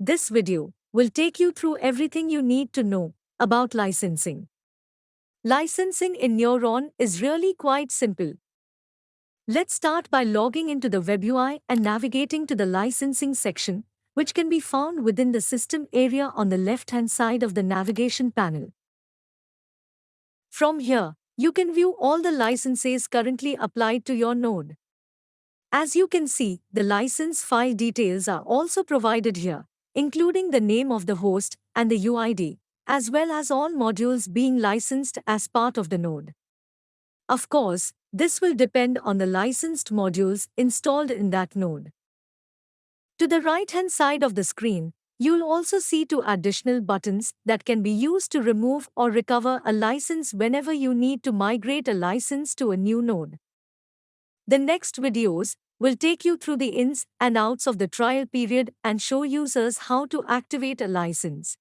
This video will take you through everything you need to know about licensing. Licensing in Neuron is really quite simple. Let's start by logging into the web UI and navigating to the licensing section, which can be found within the system area on the left-hand side of the navigation panel. From here, you can view all the licenses currently applied to your node. As you can see, the license file details are also provided here, including the name of the host and the UID, as well as all modules being licensed as part of the node. Of course, this will depend on the licensed modules installed in that node. To the right-hand side of the screen, you'll also see two additional buttons that can be used to remove or recover a license whenever you need to migrate a license to a new node. The next videos will take you through the ins and outs of the trial period and show users how to activate a license.